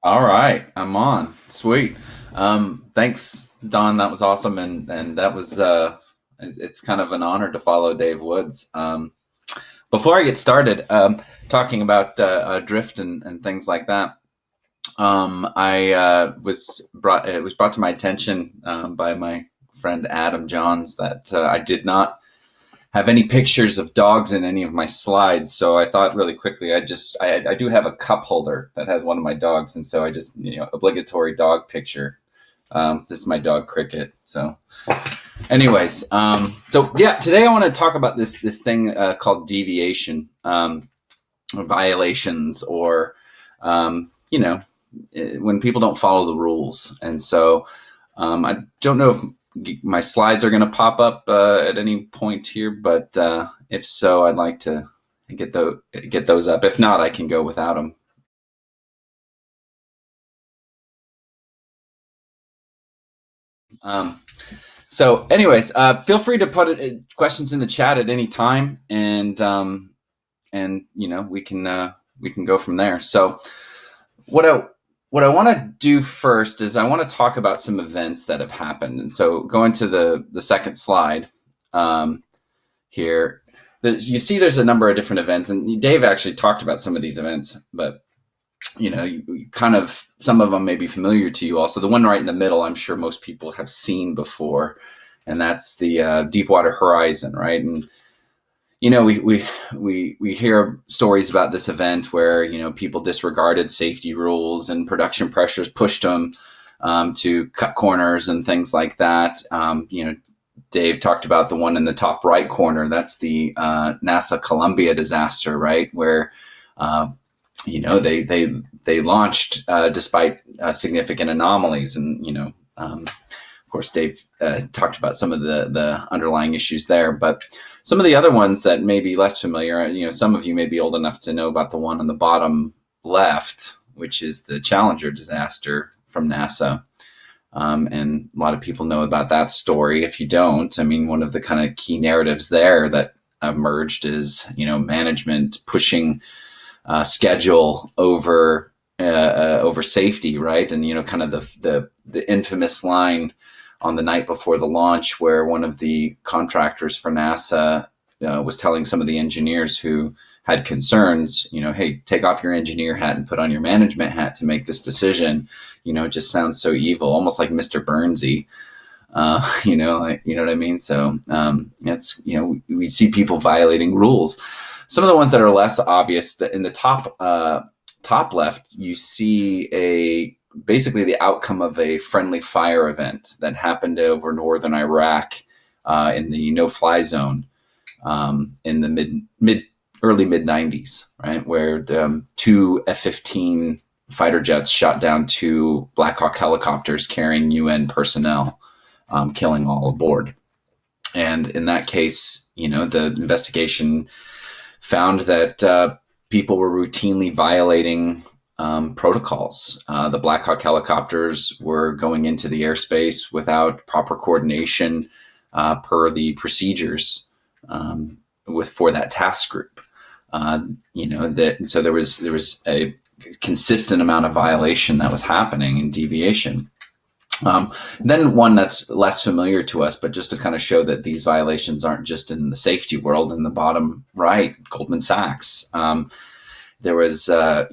All right, I'm on. Sweet. Thanks, Don. That was awesome, and that was it's kind of an honor to follow Dave Woods. Before I get started, talking about drift and things like that, I was brought it was brought to my attention by my friend Adam Johns that I did not have any pictures of dogs in any of my slides. So I thought really quickly, I do have a cup holder that has one of my dogs. And so I just, obligatory dog picture. This is my dog Cricket. So anyways, so yeah, today I want to talk about this thing called deviation, or violations, or, when people don't follow the rules. And so I don't know if my slides are going to pop up at any point here, but if so, I'd like to get those up. If not, I can go without them. So, anyways, feel free to put questions in the chat at any time, and we can go from there. So, what I want to do first is I want to talk about some events that have happened. And so going to the second slide here, you see there's a number of different events. And Dave actually talked about some of these events, but you kind of, some of them may be familiar to you also. The one right in the middle, I'm sure most people have seen before, and that's the Deepwater Horizon, right? And we hear stories about this event where people disregarded safety rules and production pressures pushed them to cut corners and things like that. Dave talked about the one in the top right corner. That's the NASA Columbia disaster, right? Where they launched despite significant anomalies, and of course, Dave talked about some of the underlying issues there, but some of the other ones that may be less familiar, some of you may be old enough to know about the one on the bottom left, which is the Challenger disaster from NASA. And a lot of people know about that story. If you don't, one of the kind of key narratives there that emerged is, management pushing schedule over safety, right? And, kind of the infamous line on the night before the launch where one of the contractors for NASA was telling some of the engineers who had concerns, hey, take off your engineer hat and put on your management hat to make this decision. It just sounds so evil, almost like Mr. Burnsy. You know what I mean? So it's, we see people violating rules. Some of the ones that are less obvious, that in the top left, you see basically the outcome of a friendly fire event that happened over northern Iraq in the no-fly zone in the early mid 90s, right, where two F-15 fighter jets shot down two Black Hawk helicopters carrying UN personnel, killing all aboard. And in that case, the investigation found that people were routinely violating protocols. The Black Hawk helicopters were going into the airspace without proper coordination per the procedures for that task group. So there was a consistent amount of violation that was happening in deviation. Then one that's less familiar to us, but just to kind of show that these violations aren't just in the safety world. In the bottom right, Goldman Sachs. There was, they're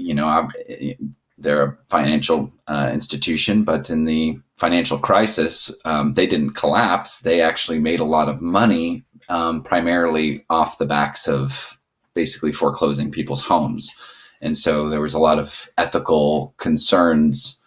a financial institution, but in the financial crisis, they didn't collapse. They actually made a lot of money, primarily off the backs of basically foreclosing people's homes. And so there was a lot of ethical concerns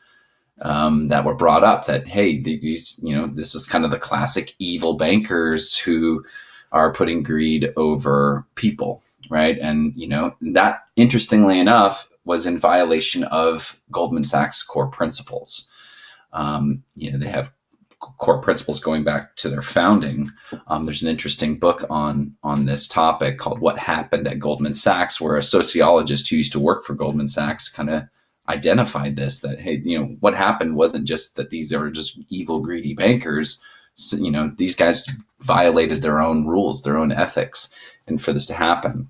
that were brought up that, hey, these, this is kind of the classic evil bankers who are putting greed over people, right? And, that, interestingly enough, was in violation of Goldman Sachs core principles. They have core principles going back to their founding. There's an interesting book on this topic called What Happened at Goldman Sachs, where a sociologist who used to work for Goldman Sachs kind of identified this, that, hey, what happened wasn't just that these are just evil, greedy bankers. So, these guys violated their own rules, their own ethics, and for this to happen.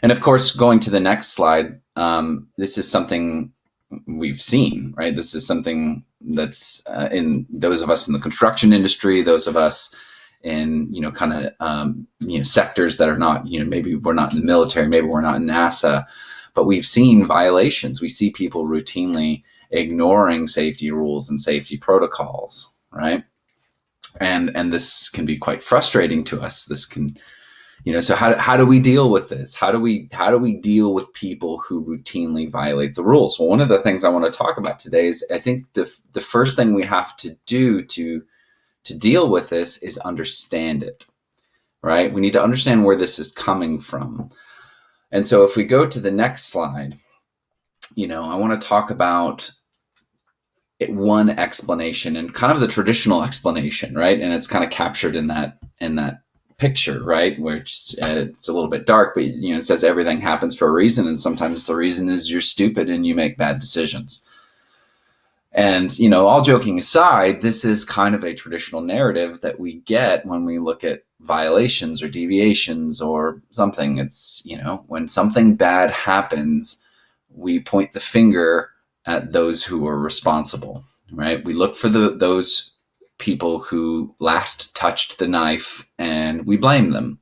And of course, going to the next slide, this is something we've seen, right? This is something that's in those of us in the construction industry, those of us in, sectors that are not, maybe we're not in the military, maybe we're not in NASA, but we've seen violations. We see people routinely ignoring safety rules and safety protocols, right? And this can be quite frustrating to us. This can, so how do we deal with this? How do we deal with people who routinely violate the rules? Well, one of the things I want to talk about today is, I think the first thing we have to do to deal with this is understand it, right? We need to understand where this is coming from. And so if we go to the next slide, I want to talk about one explanation, and kind of the traditional explanation, right? And it's kind of captured in that picture, right? Which it's a little bit dark, but it says everything happens for a reason, and sometimes the reason is you're stupid and you make bad decisions. And all joking aside, this is kind of a traditional narrative that we get when we look at violations or deviations or something. It's when something bad happens, we point the finger at those who are responsible, right? We look for those people who last touched the knife and we blame them.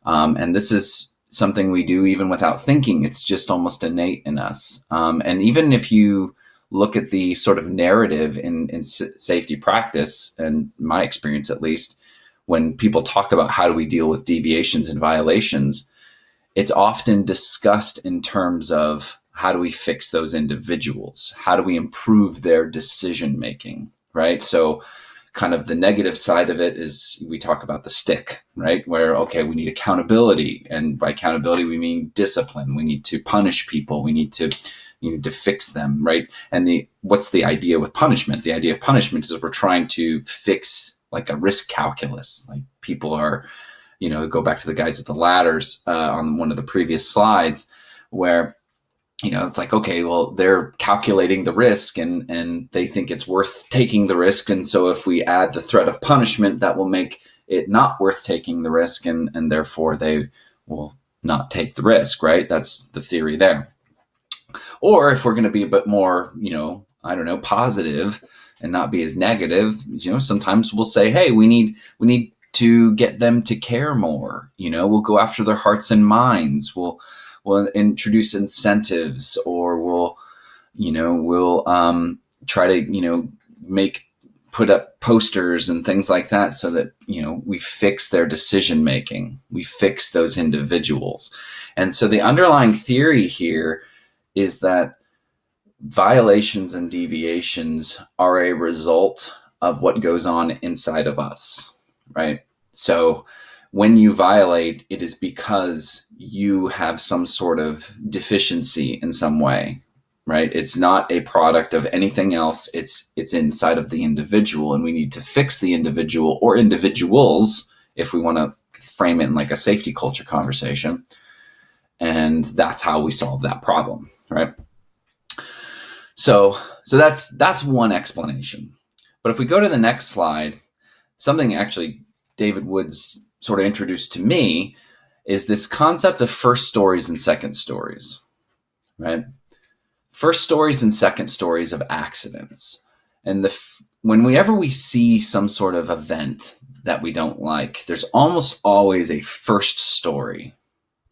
And this is something we do even without thinking. It's just almost innate in us. And even if you look at the sort of narrative in safety practice, and my experience at least, when people talk about how do we deal with deviations and violations, it's often discussed in terms of how do we fix those individuals? How do we improve their decision making, right? So kind of the negative side of it is we talk about the stick, right? Where, okay, we need accountability. And by accountability, we mean discipline. We need to punish people. We need to fix them, right? And what's the idea with punishment? The idea of punishment is we're trying to fix like a risk calculus. Like people are, go back to the guys with the ladders on one of the previous slides, where it's like, okay, well, they're calculating the risk and they think it's worth taking the risk. And so if we add the threat of punishment, that will make it not worth taking the risk. And therefore they will not take the risk, right? That's the theory there. Or if we're going to be a bit more, positive and not be as negative, sometimes we'll say, hey, we need to get them to care more. We'll go after their hearts and minds. We'll introduce incentives, or we'll try to, put up posters and things like that so that, we fix their decision making. We fix those individuals. And so the underlying theory here is that violations and deviations are a result of what goes on inside of us, right? So when you violate, it is because you have some sort of deficiency in some way, right? It's not a product of anything else. It's inside of the individual, and we need to fix the individual or individuals if we want to frame it in like a safety culture conversation. And that's how we solve that problem, right? So that's one explanation. But if we go to the next slide, something actually David Woods sort of introduced to me is this concept of first stories and second stories, right? First stories and second stories of accidents. And whenever we see some sort of event that we don't like, there's almost always a first story,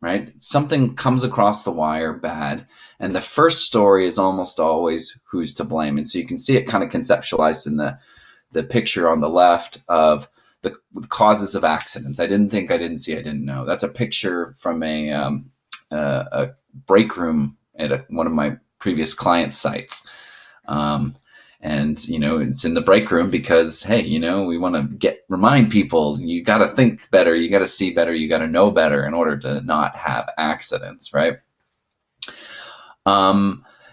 right? Something comes across the wire bad, and the first story is almost always who's to blame. And so you can see it kind of conceptualized in the picture on the left of the causes of accidents. I didn't see, I didn't know. That's a picture from a break room at one of my previous client sites. And, it's in the break room because, hey, we want to remind people, you got to think better, you got to see better, you got to know better in order to not have accidents, right?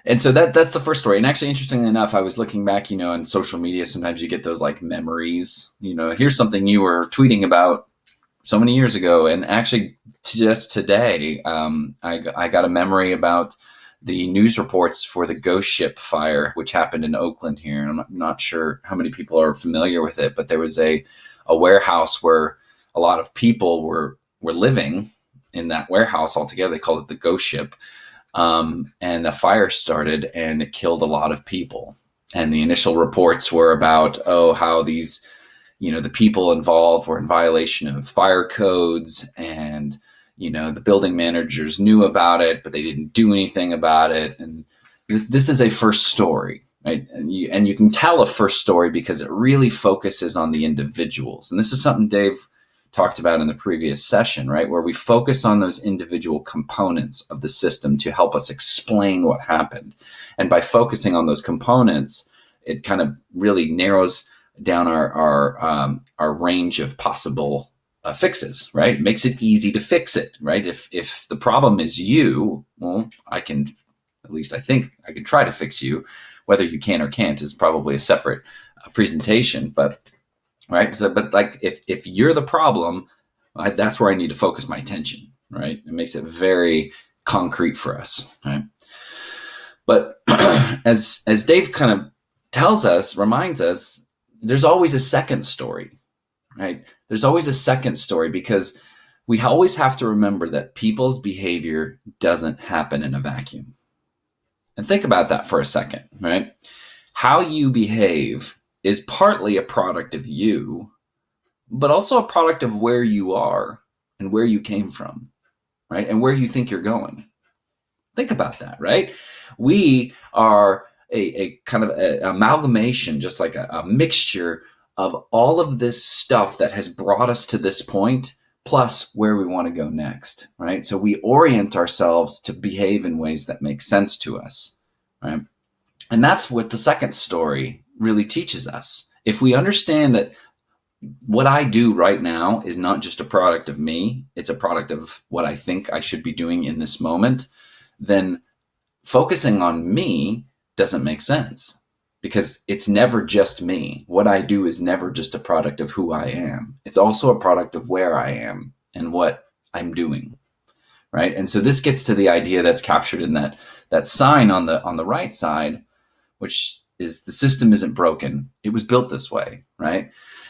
And so that's the first story. And actually, interestingly enough, I was looking back, on social media, sometimes you get those like memories, here's something you were tweeting about so many years ago. And actually just today, I got a memory about the news reports for the ghost ship fire, which happened in Oakland here. And I'm not sure how many people are familiar with it, but there was a warehouse where a lot of people were living in that warehouse altogether. They called it the ghost ship. and a fire started and it killed a lot of people. And the initial reports were about, how these, the people involved were in violation of fire codes, and, the building managers knew about it, but they didn't do anything about it. And this is a first story, right? And you can tell a first story because it really focuses on the individuals. And this is something Dave talked about in the previous session, right? Where we focus on those individual components of the system to help us explain what happened. And by focusing on those components, it kind of really narrows down our range of possible fixes, right? It makes it easy to fix it, right? If the problem is you, well, I think I can try to fix you. Whether you can or can't is probably a separate presentation, but right. So, but like if you're the problem, that's where I need to focus my attention, right? It makes it very concrete for us, right? But as Dave kind of reminds us, there's always a second story, right? There's always a second story, because we always have to remember that people's behavior doesn't happen in a vacuum. And think about that for a second, right? How you behave is partly a product of you, but also a product of where you are and where you came from, right? And where you think you're going. Think about that, right? We are a kind of an amalgamation, just like a mixture of all of this stuff that has brought us to this point, plus where we want to go next, right? So we orient ourselves to behave in ways that make sense to us, right? And that's what the second story really teaches us. If we understand that what I do right now is not just a product of me, it's a product of what I think I should be doing in this moment, then focusing on me doesn't make sense, because it's never just me. What I do is never just a product of who I am. It's also a product of where I am and what I'm doing, right? And so this gets to the idea that's captured in that sign on the right side, which is the system isn't broken. It was built this way, right?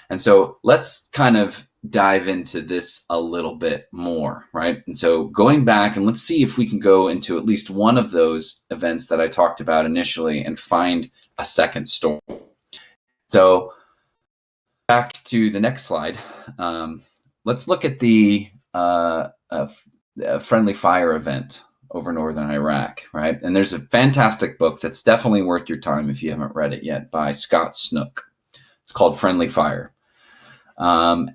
And so let's kind of dive into this a little bit more, right? And so going back, and let's see if we can go into at least one of those events that I talked about initially and find a second story. So back to the next slide. Let's look at the friendly fire event over northern Iraq, right? And there's a fantastic book that's definitely worth your time if you haven't read it yet, by Scott Snook. It's called Friendly Fire,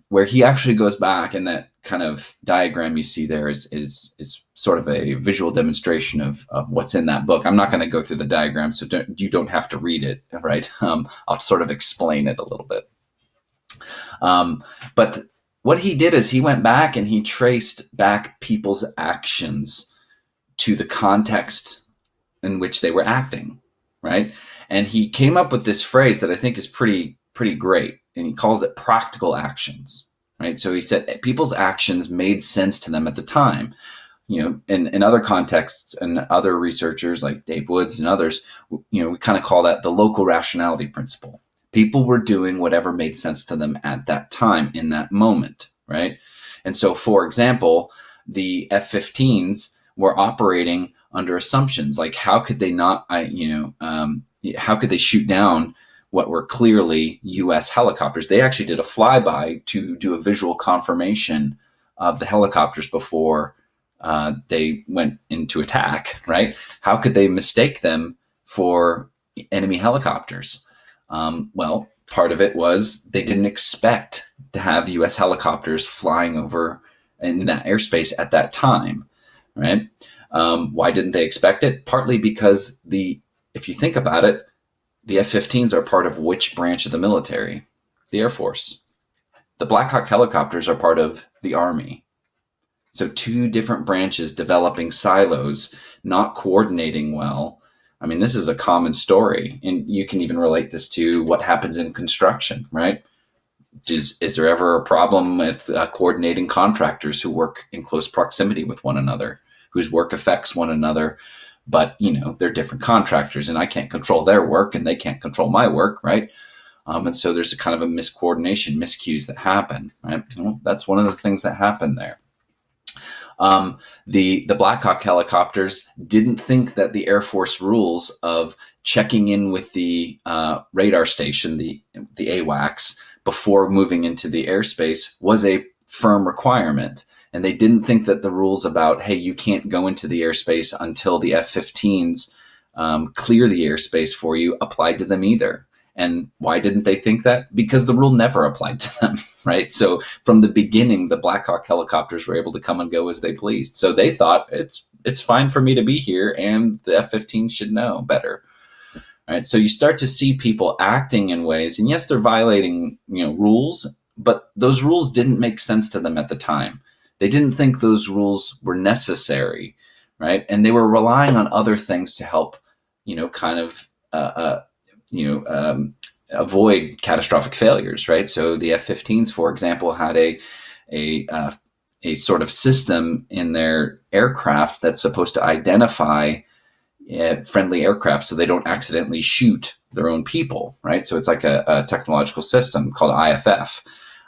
where he actually goes back, and that kind of diagram you see there is sort of a visual demonstration of what's in that book. I'm not going to go through the diagram, so you don't have to read it, right? I'll sort of explain it a little bit. But what he did is he went back and he traced back people's actions to the context in which they were acting, right? And he came up with this phrase that I think is pretty great, and he calls it practical actions, right? So he said people's actions made sense to them at the time. In other contexts, and other researchers like Dave Woods and others, we kind of call that the local rationality principle. People were doing whatever made sense to them at that time, in that moment, right? And so, for example, the F-15s were operating under assumptions like, how could they how could they shoot down what were clearly U.S. helicopters? They actually did a flyby to do a visual confirmation of the helicopters before they went into attack, right? How could they mistake them for enemy helicopters? Well, part of it was they didn't expect to have U.S. helicopters flying over in that airspace at that time, right? Why didn't they expect it? Partly because if you think about it, the F-15s are part of which branch of the military? The Air Force. The Black Hawk helicopters are part of the Army. So two different branches developing silos, not coordinating well. I mean, this is a common story, and you can even relate this to what happens in construction, right? Is there ever a problem with coordinating contractors who work in close proximity with one another, whose work affects one another? But, they're different contractors, and I can't control their work and they can't control my work, right? And so there's a kind of a miscoordination, miscues that happen, right? Well, that's one of the things that happen there. The Black Hawk helicopters didn't think that the Air Force rules of checking in with the radar station, the AWACS, before moving into the airspace was a firm requirement. And they didn't think that the rules about, hey, you can't go into the airspace until the F-15s clear the airspace for you, applied to them either. And why didn't they think that? Because the rule never applied to them, right? So from the beginning, the Black Hawk helicopters were able to come and go as they pleased. So they thought it's fine for me to be here, and the F-15 should know better, right? So you start to see people acting in ways, and yes, they're violating rules, but those rules didn't make sense to them at the time. They didn't think those rules were necessary, right? And they were relying on other things to help, avoid catastrophic failures, right? So the F-15s, for example, had a sort of system in their aircraft that's supposed to identify friendly aircraft so they don't accidentally shoot their own people, right? So it's like a technological system called IFF.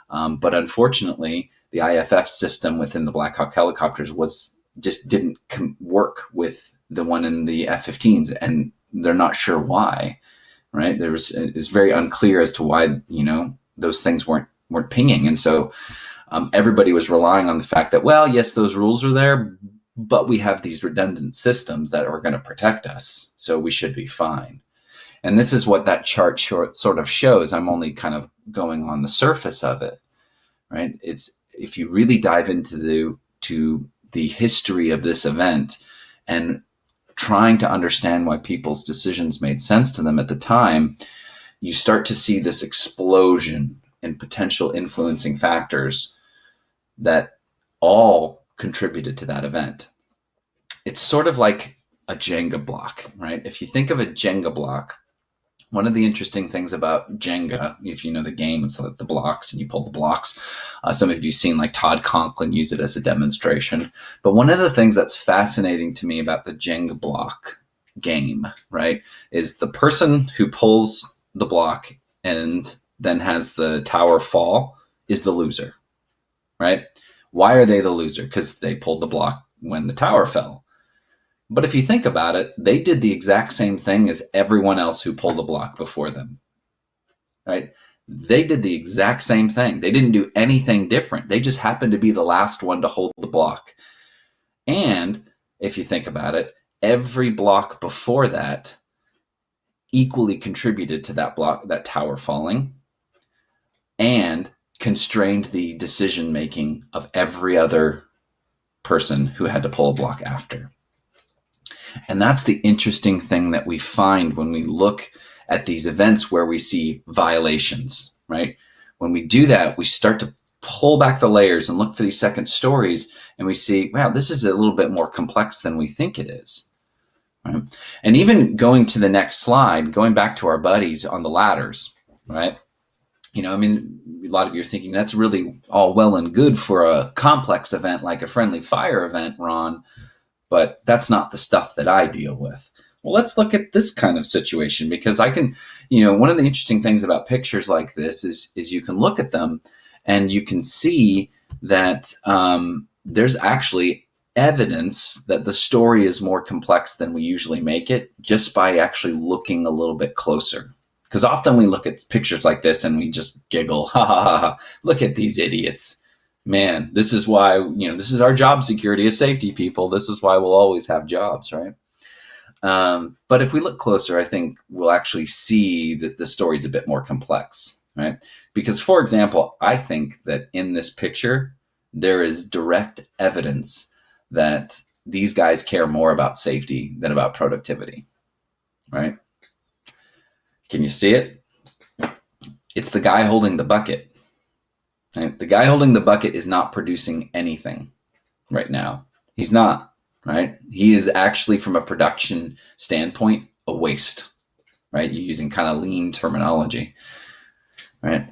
But unfortunately, the IFF system within the Black Hawk helicopters just didn't work with the one in the F-15s, and they're not sure why, right? It's very unclear as to why those things weren't pinging, and so everybody was relying on the fact that, well, yes, those rules are there, but we have these redundant systems that are going to protect us, so we should be fine. And this is what that chart sort of shows. I'm only kind of going on the surface of it, right? It's if you really dive into the history of this event and trying to understand why people's decisions made sense to them at the time, you start to see this explosion in potential influencing factors that all contributed to that event. It's sort of like a Jenga block, right? If you think of a Jenga block, one of the interesting things about Jenga, if you know the game, it's like the blocks and you pull the blocks. Some of you seen like Todd Conklin use it as a demonstration. But one of the things that's fascinating to me about the Jenga block game, right, is the person who pulls the block and then has the tower fall is the loser, right? Why are they the loser? Because they pulled the block when the tower fell. But if you think about it, they did the exact same thing as everyone else who pulled the block before them, right? They did the exact same thing. They didn't do anything different. They just happened to be the last one to hold the block. And if you think about it, every block before that equally contributed to that block, that tower falling, and constrained the decision-making of every other person who had to pull a block after. And that's the interesting thing that we find when we look at these events where we see violations, right? When we do that, we start to pull back the layers and look for these second stories, and we see, wow, this is a little bit more complex than we think it is. Right? And even going to the next slide, going back to our buddies on the ladders, right? A lot of you are thinking that's really all well and good for a complex event like a friendly fire event, Ron, but that's not the stuff that I deal with. Well, let's look at this kind of situation, because I can, one of the interesting things about pictures like this is you can look at them and you can see that there's actually evidence that the story is more complex than we usually make it, just by actually looking a little bit closer. Because often we look at pictures like this and we just giggle, ha ha ha, ha, look at these idiots. Man, this is why, this is our job security as safety people. This is why we'll always have jobs, right? But if we look closer, I think we'll actually see that the story is a bit more complex, right? Because, for example, I think that in this picture, there is direct evidence that these guys care more about safety than about productivity, right? Can you see it? It's the guy holding the bucket. Right? The guy holding the bucket is not producing anything right now. He's not, right? He is actually, from a production standpoint, a waste, right? You're using kind of lean terminology, right?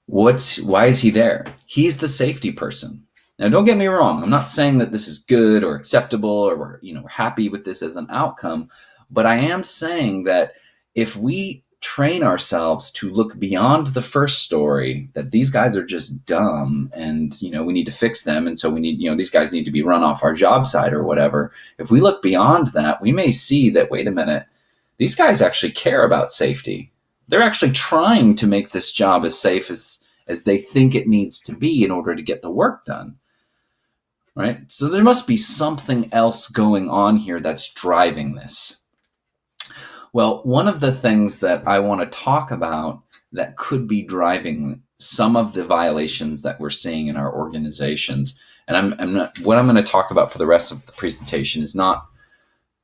Why is he there? He's the safety person. Now, don't get me wrong. I'm not saying that this is good or acceptable or we're happy with this as an outcome, but I am saying that if we train ourselves to look beyond the first story, that these guys are just dumb and, we need to fix them. And so we need, these guys need to be run off our job site or whatever. If we look beyond that, we may see that, wait a minute, these guys actually care about safety. They're actually trying to make this job as safe as they think it needs to be in order to get the work done. Right? So there must be something else going on here that's driving this. Well, one of the things that I want to talk about that could be driving some of the violations that we're seeing in our organizations, and what I'm going to talk about for the rest of the presentation is not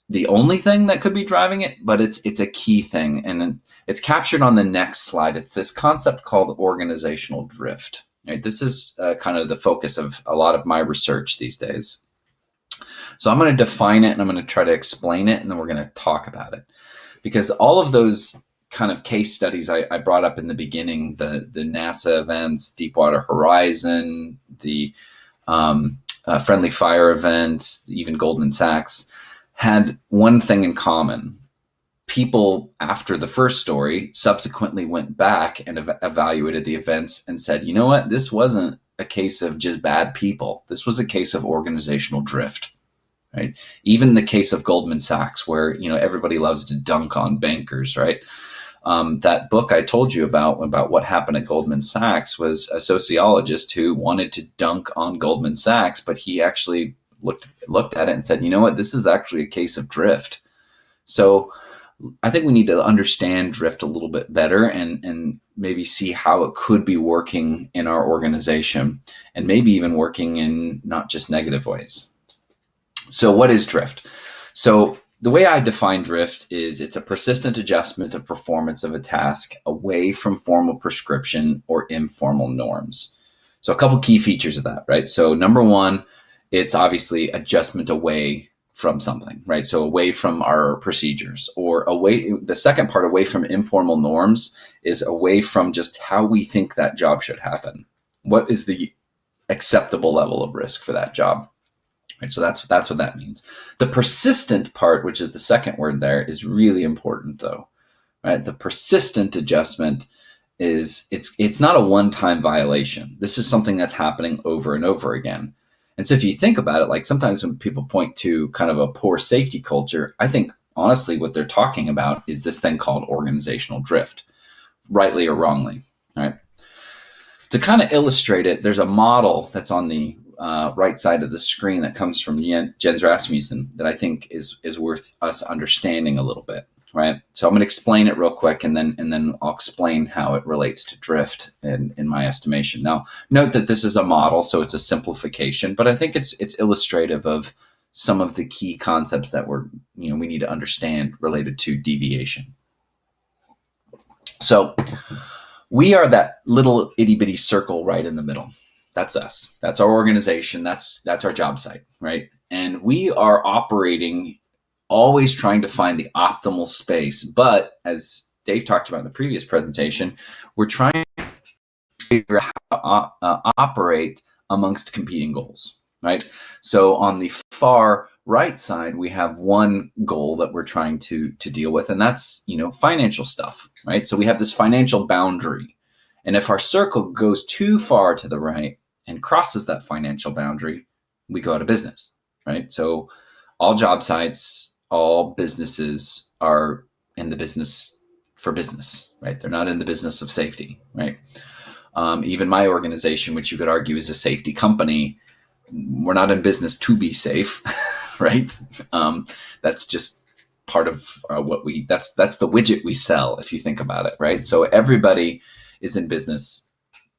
the only thing that could be driving it, but it's a key thing, and it's captured on the next slide. It's this concept called organizational drift. Right? This is kind of the focus of a lot of my research these days. So I'm going to define it, and I'm going to try to explain it, and then we're going to talk about it. Because all of those kind of case studies I brought up in the beginning, the NASA events, Deepwater Horizon, the Friendly Fire event, even Goldman Sachs, had one thing in common. People, after the first story, subsequently went back and evaluated the events and said, you know what, this wasn't a case of just bad people. This was a case of organizational drift. Right? Even the case of Goldman Sachs, where everybody loves to dunk on bankers, right? That book I told you about what happened at Goldman Sachs was a sociologist who wanted to dunk on Goldman Sachs, but he actually looked at it and said, you know what, this is actually a case of drift. So I think we need to understand drift a little bit better and maybe see how it could be working in our organization, and maybe even working in not just negative ways. So what is drift? So the way I define drift is it's a persistent adjustment of performance of a task away from formal prescription or informal norms. So a couple key features of that, right? So number one, it's obviously adjustment away from something, right? So away from our procedures, or the second part, away from informal norms, is away from just how we think that job should happen. What is the acceptable level of risk for that job? Right, so that's what that means. The persistent part, which is the second word there, is really important though. Right? The persistent adjustment is it's not a one-time violation. This is something that's happening over and over again. And so if you think about it, like sometimes when people point to kind of a poor safety culture, I think honestly what they're talking about is this thing called organizational drift, rightly or wrongly. Right? To kind of illustrate it, there's a model that's on the right side of the screen that comes from Jens Rasmussen that I think is worth us understanding a little bit, right? So I'm going to explain it real quick, and then I'll explain how it relates to drift in my estimation. Now, note that this is a model, so it's a simplification, but I think it's illustrative of some of the key concepts that we need to understand related to deviation. So we are that little itty bitty circle right in the middle. That's us. That's our organization. That's our job site, right? And we are operating, always trying to find the optimal space. But as Dave talked about in the previous presentation, we're trying to figure out how to operate amongst competing goals, right? So on the far right side, we have one goal that we're trying to deal with, and that's financial stuff, right? So we have this financial boundary, and if our circle goes too far to the right and crosses that financial boundary, we go out of business, right? So all job sites, all businesses are in the business for business, right? They're not in the business of safety, right? Even my organization, which you could argue is a safety company, we're not in business to be safe, right? That's just part of that's the widget we sell, if you think about it, right? So everybody is in business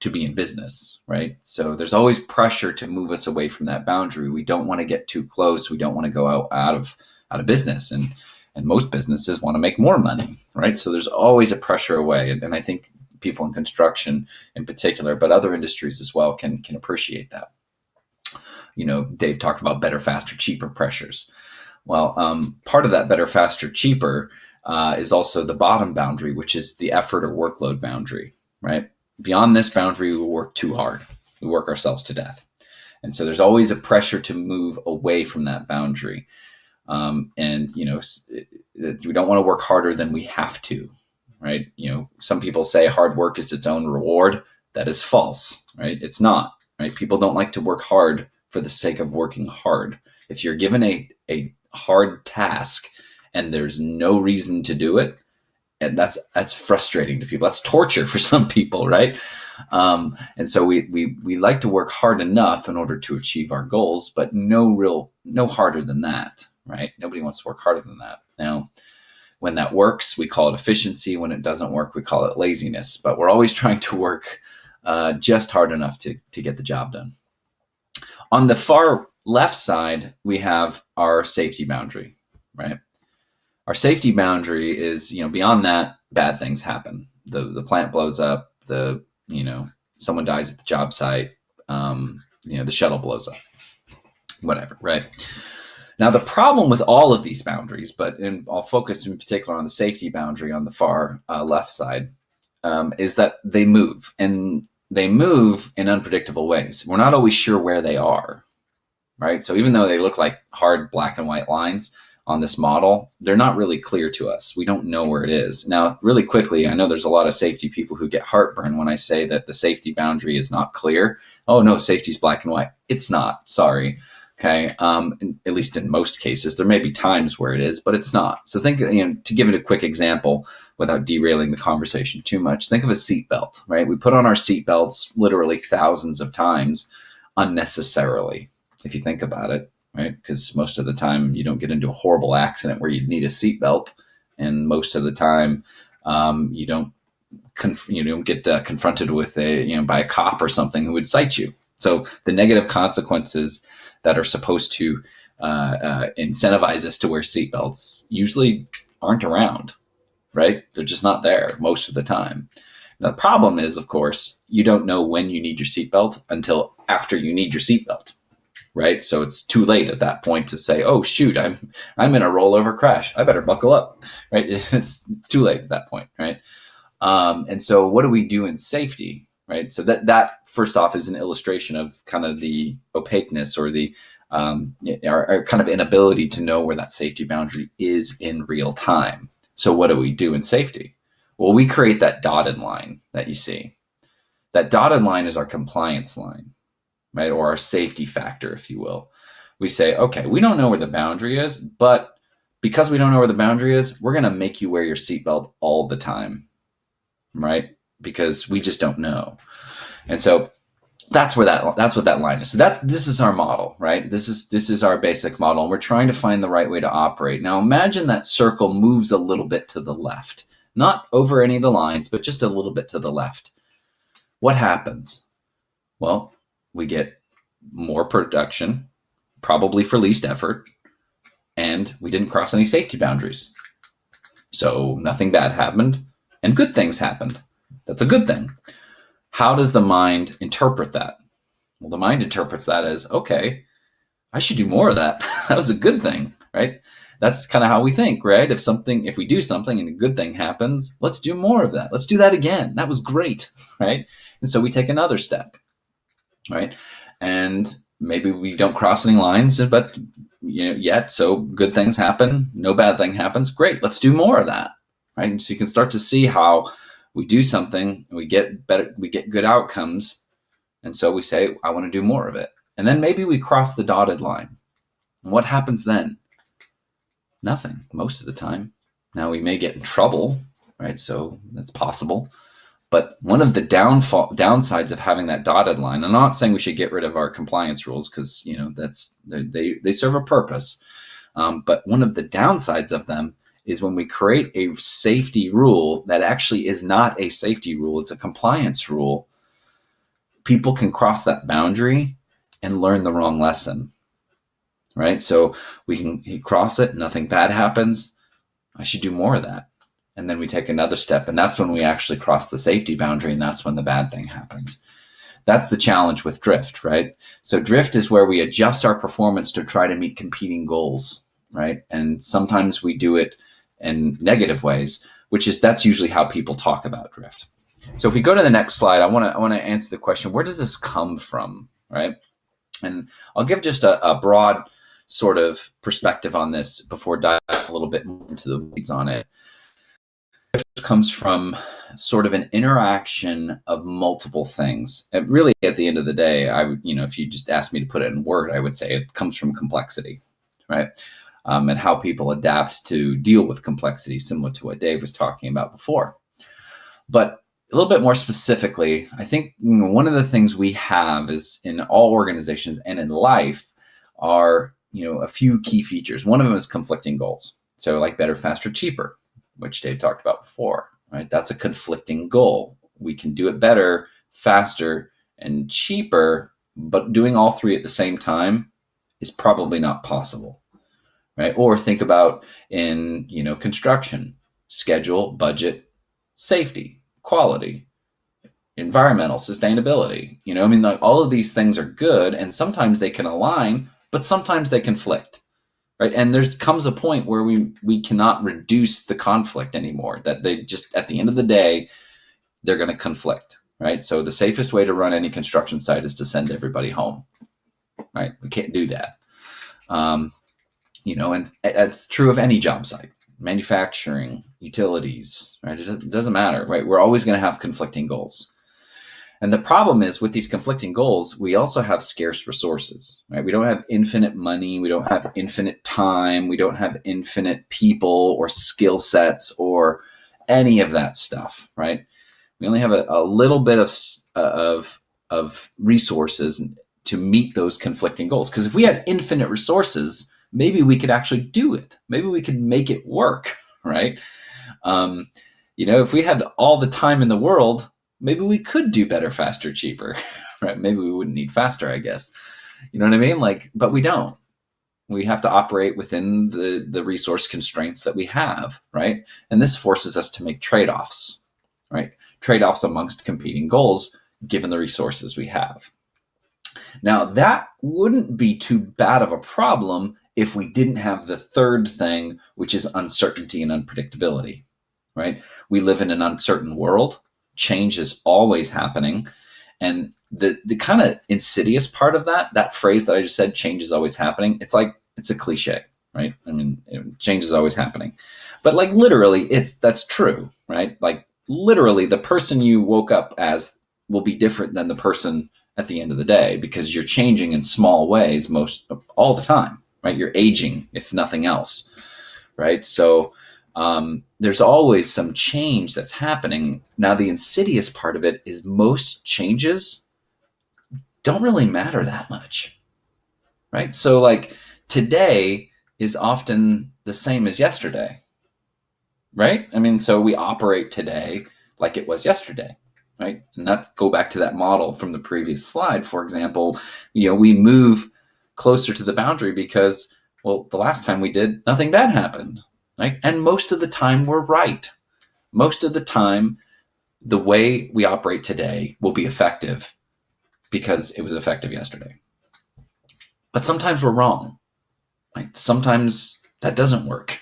to be in business, right? So there's always pressure to move us away from that boundary. We don't want to get too close. We don't want to go out of business. And most businesses want to make more money, right? So there's always a pressure away. And I think people in construction in particular, but other industries as well, can appreciate that. Dave talked about better, faster, cheaper pressures. Well, part of that better, faster, cheaper is also the bottom boundary, which is the effort or workload boundary, right? Beyond this boundary, we work too hard. We work ourselves to death. And so there's always a pressure to move away from that boundary. We don't want to work harder than we have to. right? Some people say hard work is its own reward. That is false, right? It's not, right? People don't like to work hard for the sake of working hard. If you're given a hard task and there's no reason to do it, and that's frustrating to people. That's torture for some people, right? And so we like to work hard enough in order to achieve our goals, but no harder than that, right? Nobody wants to work harder than that. Now, when that works, we call it efficiency. When it doesn't work, we call it laziness. But we're always trying to work just hard enough to get the job done. On the far left side, we have our safety boundary, right? Our safety boundary is, beyond that, bad things happen. The plant blows up, someone dies at the job site, the shuttle blows up, whatever, right? Now, the problem with all of these boundaries, I'll focus in particular on the safety boundary on the far left side, is that they move, and they move in unpredictable ways. We're not always sure where they are, right? So even though they look like hard black and white lines on this model, they're not really clear to us. We don't know where it is. Now, really quickly, I know there's a lot of safety people who get heartburn when I say that the safety boundary is not clear. Oh no, safety's black and white. It's not, sorry. Okay, at least in most cases. There may be times where it is, but it's not. So think, to give it a quick example without derailing the conversation too much, think of a seatbelt, right? We put on our seatbelts literally thousands of times unnecessarily, if you think about it. Right? Because most of the time you don't get into a horrible accident where you'd need a seatbelt, and most of the time you don't get confronted with by a cop or something who would cite you. So the negative consequences that are supposed to incentivize us to wear seatbelts usually aren't around, right? They're just not there most of the time. Now, the problem is, of course, you don't know when you need your seatbelt until after you need your seatbelt. Right, so it's too late at that point to say, "Oh shoot, I'm in a rollover crash. I better buckle up." Right, it's too late at that point, right? And so, what do we do in safety? Right, so that first off is an illustration of kind of the opaqueness or the our kind of inability to know where that safety boundary is in real time. So, what do we do in safety? Well, we create that dotted line that you see. That dotted line is our compliance line. Right, or our safety factor, if you will. We say, okay, we don't know where the boundary is, but because we don't know where the boundary is, we're going to make you wear your seatbelt all the time, right? Because we just don't know. And so that's what that line is. So this is our model, right? This is our basic model, and we're trying to find the right way to operate. Now imagine that circle moves a little bit to the left, not over any of the lines, but just a little bit to the left. What happens? Well, we get more production, probably for least effort, and we didn't cross any safety boundaries. So nothing bad happened, and good things happened. That's a good thing. How does the mind interpret that? Well, the mind interprets that as, okay, I should do more of that. That was a good thing, right? That's kind of how we think, right? If we do something and a good thing happens, let's do more of that. Let's do that again. That was great, right? And so we take another step. Right, and maybe we don't cross any lines, but yet. So good things happen, no bad thing happens. Great, let's do more of that. Right, and so you can start to see how we do something, and we get better, we get good outcomes, and so we say, I want to do more of it. And then maybe we cross the dotted line. And what happens then? Nothing most of the time. Now we may get in trouble, right? So that's possible. But one of the downsides of having that dotted line, I'm not saying we should get rid of our compliance rules because they serve a purpose. But one of the downsides of them is when we create a safety rule that actually is not a safety rule, it's a compliance rule. People can cross that boundary and learn the wrong lesson, right? So we can cross it, nothing bad happens. I should do more of that. And then we take another step, and that's when we actually cross the safety boundary, and that's when the bad thing happens. That's the challenge with drift, right? So drift is where we adjust our performance to try to meet competing goals, right? And sometimes we do it in negative ways, that's usually how people talk about drift. So if we go to the next slide, I want to answer the question, where does this come from, right? And I'll give just a broad sort of perspective on this before diving a little bit more into the weeds on it. comes from sort of an interaction of multiple things. And really, at the end of the day, I would, if you just asked me to put it in word, I would say it comes from complexity, right? And how people adapt to deal with complexity, similar to what Dave was talking about before. But a little bit more specifically, I think one of the things we have is in all organizations and in life are, a few key features. One of them is conflicting goals. So like better, faster, cheaper, which Dave talked about before, right? That's a conflicting goal. We can do it better, faster, and cheaper, but doing all three at the same time is probably not possible, right? Or think about in, construction, schedule, budget, safety, quality, environmental, sustainability. Like all of these things are good, and sometimes they can align, but sometimes they conflict. Right. And there comes a point where we cannot reduce the conflict anymore, that they just, at the end of the day, they're going to conflict. Right. So the safest way to run any construction site is to send everybody home. Right. We can't do that. And that's true of any job site, manufacturing, utilities. Right. It doesn't matter. Right. We're always going to have conflicting goals. And the problem is with these conflicting goals, we also have scarce resources, right? We don't have infinite money. We don't have infinite time. We don't have infinite people or skill sets or any of that stuff, right? We only have a little bit of resources to meet those conflicting goals. Because if we had infinite resources, maybe we could actually do it. Maybe we could make it work, right? If we had all the time in the world, maybe we could do better, faster, cheaper, right? Maybe we wouldn't need faster, I guess. You know what I mean? But we don't. We have to operate within the resource constraints that we have, right? And this forces us to make trade-offs, right? Trade-offs amongst competing goals, given the resources we have. Now, that wouldn't be too bad of a problem if we didn't have the third thing, which is uncertainty and unpredictability, right? We live in an uncertain world. Change is always happening. And the kind of insidious part of that phrase that I just said, change is always happening, it's a cliche, right? Change is always happening. But literally, that's true, right? Literally, the person you woke up as will be different than the person at the end of the day, because you're changing in small ways all the time, right? You're aging, if nothing else, right? So there's always some change that's happening. Now, the insidious part of it is most changes don't really matter that much, right? So today is often the same as yesterday, right? So we operate today like it was yesterday, right? And that go back to that model from the previous slide. For example, we move closer to the boundary because, the last time we did, nothing bad happened. Right? And most of the time we're right. Most of the time, the way we operate today will be effective because it was effective yesterday. But sometimes we're wrong. Right? Sometimes that doesn't work.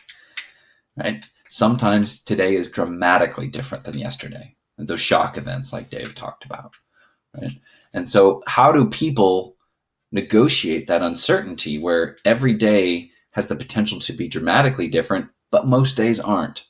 Right? Sometimes today is dramatically different than yesterday. And those shock events like Dave talked about. Right? And so how do people negotiate that uncertainty where every day has the potential to be dramatically different, but most days aren't?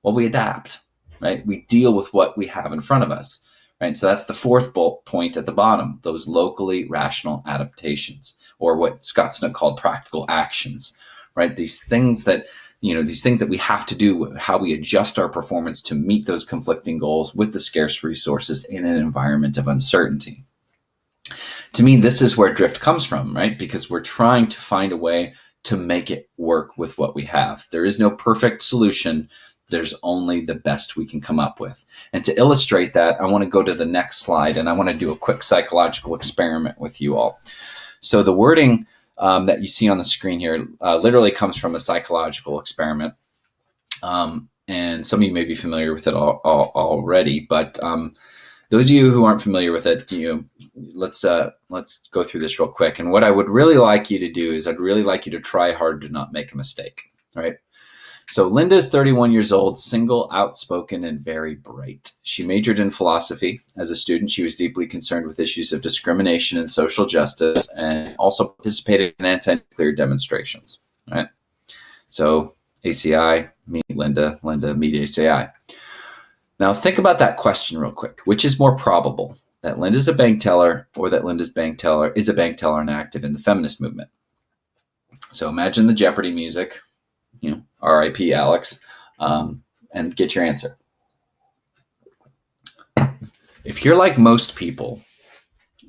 Well, we adapt, right? We deal with what we have in front of us, right? So that's the fourth point at the bottom, those locally rational adaptations, or what Scott Snook called practical actions, right? These things that we have to do, how we adjust our performance to meet those conflicting goals with the scarce resources in an environment of uncertainty. To me, this is where drift comes from, right? Because we're trying to find a way to make it work with what we have. There is no perfect solution. There's only the best we can come up with. And to illustrate that, I want to go to the next slide, and I want to do a quick psychological experiment with you all. So the wording that you see on the screen here literally comes from a psychological experiment. And some of you may be familiar with it already, but those of you who aren't familiar with it, let's go through this real quick. And what I would really like you to do is I'd really like you to try hard to not make a mistake, right? So Linda's 31 years old, single, outspoken, and very bright. She majored in philosophy. As a student, she was deeply concerned with issues of discrimination and social justice, and also participated in anti-nuclear demonstrations, right? So ACI, meet Linda, Linda, meet ACI. Now think about that question real quick. Which is more probable, that Linda's a bank teller or that Linda's bank teller is a bank teller and active in the feminist movement? So imagine the Jeopardy music, R.I.P. Alex, and get your answer. If you're like most people,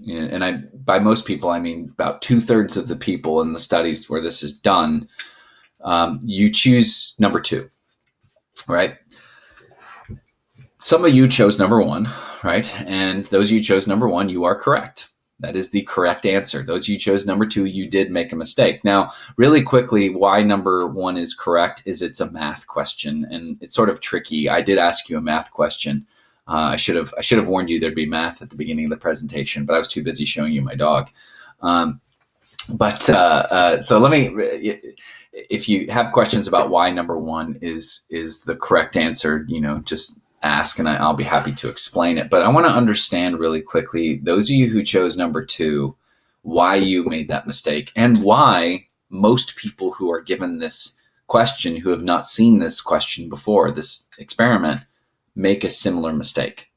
and by most people, I mean about 2/3 of the people in the studies where this is done, you choose number 2, right? Some of you chose number 1, right? And those of you chose number 1, you are correct. That is the correct answer. Those of you chose number 2, you did make a mistake. Now, really quickly, why number 1 is correct is it's a math question, and it's sort of tricky. I did ask you a math question. I should have warned you there'd be math at the beginning of the presentation, but I was too busy showing you my dog. So let me, if you have questions about why number 1 is the correct answer, just ask and I'll be happy to explain it. But I want to understand really quickly, those of you who chose number 2, why you made that mistake and why most people who are given this question, who have not seen this question before, this experiment, make a similar mistake,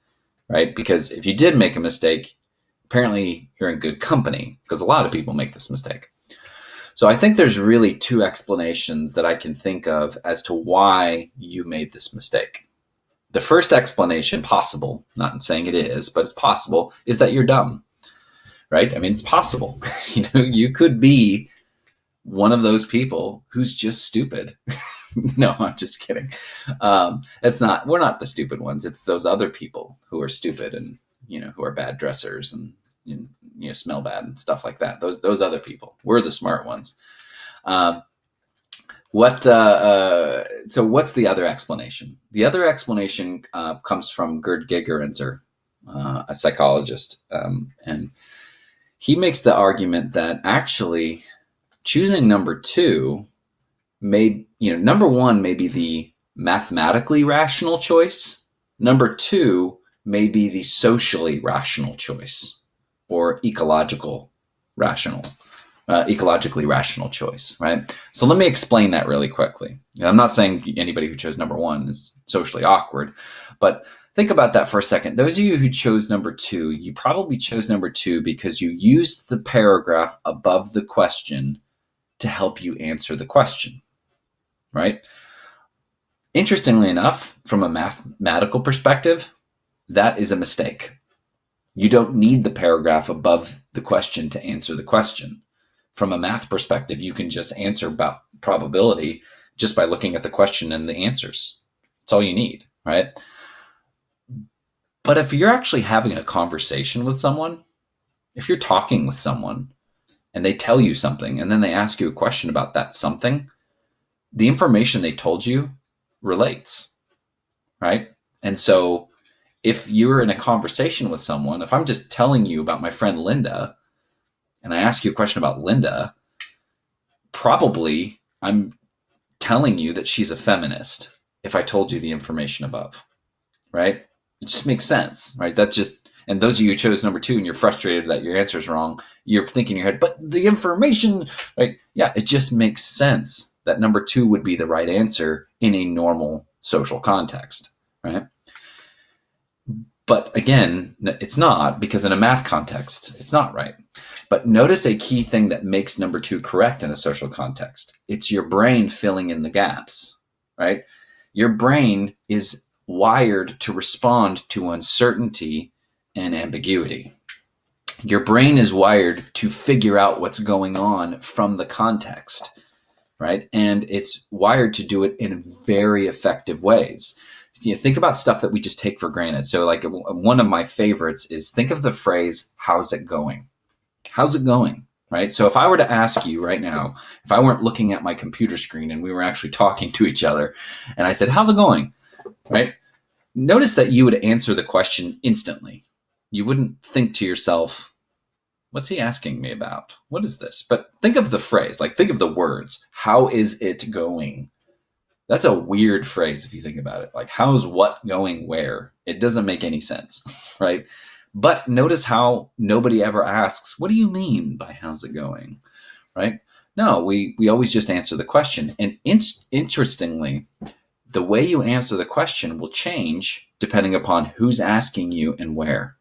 right? Because if you did make a mistake, apparently you're in good company, because a lot of people make this mistake. So I think there's really 2 explanations that I can think of as to why you made this mistake. The first explanation, possible, not saying it is, but it's possible, is that you're dumb, right? I mean, it's possible. You could be one of those people who's just stupid. No, I'm just kidding. We're not the stupid ones. It's those other people who are stupid and, who are bad dressers and, smell bad and stuff like that. Those other people. We're the smart ones. So what's the other explanation? The other explanation comes from Gerd Gigerenzer, a psychologist. And he makes the argument that actually choosing number 2 number 1 may be the mathematically rational choice. Number 2 may be the socially rational choice, or ecologically rational choice, right? So let me explain that really quickly. I'm not saying anybody who chose number 1 is socially awkward, but think about that for a second. Those of you who chose number 2, you probably chose number 2 because you used the paragraph above the question to help you answer the question. Right? Interestingly enough, from a mathematical perspective, that is a mistake. You don't need the paragraph above the question to answer the question. From a math perspective, you can just answer about probability just by looking at the question and the answers. That's all you need, right? But if you're actually having a conversation with someone, if you're talking with someone and they tell you something and then they ask you a question about that something, the information they told you relates, right? And so if you're in a conversation with someone, if I'm just telling you about my friend Linda and I ask you a question about Linda, probably I'm telling you that she's a feminist if I told you the information above, right? It just makes sense, right? And those of you who chose number 2 and you're frustrated that your answer is wrong, you're thinking in your head, but the information, right? Yeah, it just makes sense that number 2 would be the right answer in a normal social context, right? But again, it's not, because in a math context, it's not right. But notice a key thing that makes number 2 correct in a social context. It's your brain filling in the gaps, right? Your brain is wired to respond to uncertainty and ambiguity. Your brain is wired to figure out what's going on from the context, right? And it's wired to do it in very effective ways. Think about stuff that we just take for granted. So like one of my favorites is, think of the phrase, how's it going? How's it going, right? So if I were to ask you right now, if I weren't looking at my computer screen and we were actually talking to each other and I said, how's it going, right? Notice that you would answer the question instantly. You wouldn't think to yourself, what's he asking me about? What is this? But think of the phrase, like think of the words. How is it going? That's a weird phrase if you think about it. Like, how's what going where? It doesn't make any sense, right? But notice how nobody ever asks, what do you mean by how's it going, right? No, we always just answer the question. And interestingly, the way you answer the question will change depending upon who's asking you and where.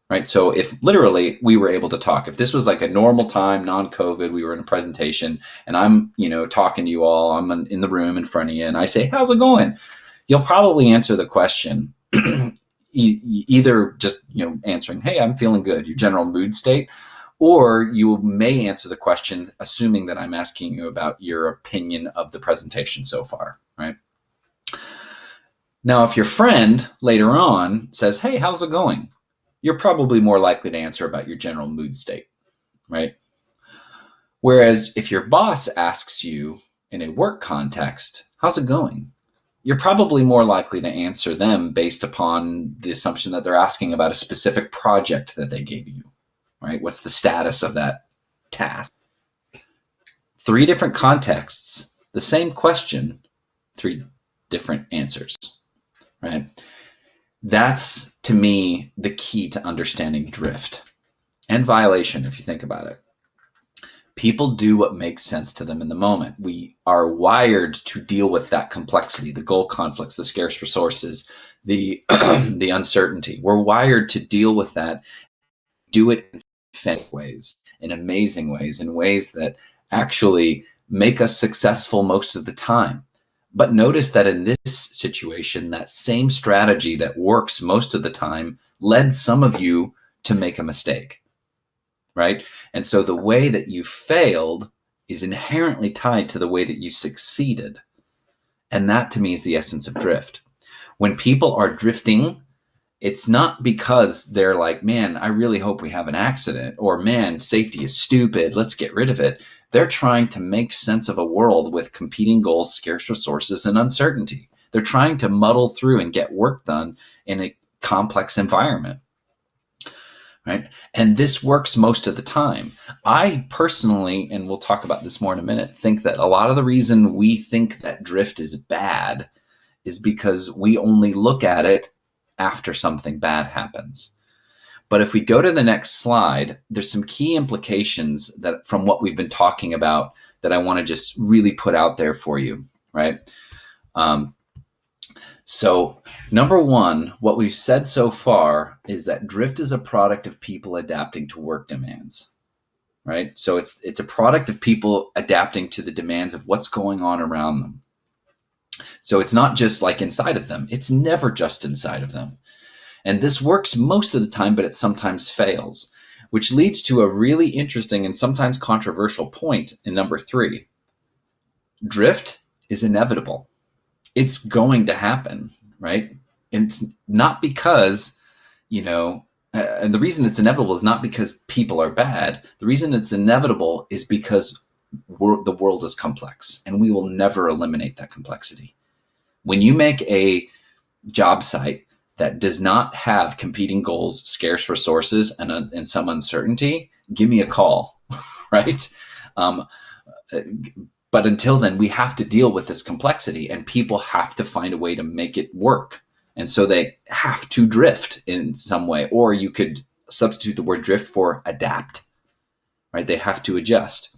Right. So if literally we were able to talk, if this was like a normal time, non-COVID, we were in a presentation and I'm, talking to you all, I'm in the room in front of you and I say, how's it going? You'll probably answer the question either just, answering, hey, I'm feeling good, your general mood state, or you may answer the question assuming that I'm asking you about your opinion of the presentation so far. Right. Now, if your friend later on says, hey, how's it going? You're probably more likely to answer about your general mood state, right? Whereas if your boss asks you in a work context, how's it going? You're probably more likely to answer them based upon the assumption that they're asking about a specific project that they gave you, right? What's the status of that task? 3 different contexts, the same question, 3 different answers, right? That's, to me, the key to understanding drift and violation, if you think about it. People do what makes sense to them in the moment. We are wired to deal with that complexity, the goal conflicts, the scarce resources, the the uncertainty. We're wired to deal with that, do it in fantastic ways, in amazing ways, in ways that actually make us successful most of the time. But notice that in this situation, that same strategy that works most of the time led some of you to make a mistake, right? And so the way that you failed is inherently tied to the way that you succeeded. And that, to me, is the essence of drift. When people are drifting, it's not because they're like, man, I really hope we have an accident, or man, safety is stupid, let's get rid of it. They're trying to make sense of a world with competing goals, scarce resources, and uncertainty. They're trying to muddle through and get work done in a complex environment, right? And this works most of the time. I personally, and we'll talk about this more in a minute, think that a lot of the reason we think that drift is bad is because we only look at it after something bad happens. But if we go to the next slide, there's some key implications that from what we've been talking about that I want to just really put out there for you, right? So number one, what we've said so far is that drift is a product of people adapting to work demands, right? So it's a product of people adapting to the demands of what's going on around them. So it's not just like inside of them. It's never just inside of them. And this works most of the time, but it sometimes fails, which leads to a really interesting and sometimes controversial point in number 3. Drift is inevitable. It's going to happen, right? And it's not because, and the reason it's inevitable is not because people are bad. The reason it's inevitable is because the world is complex, and we will never eliminate that complexity. When you make a job site that does not have competing goals, scarce resources, and some uncertainty, give me a call, right? But until then, we have to deal with this complexity, and people have to find a way to make it work. And so they have to drift in some way, or you could substitute the word drift for adapt, right? They have to adjust.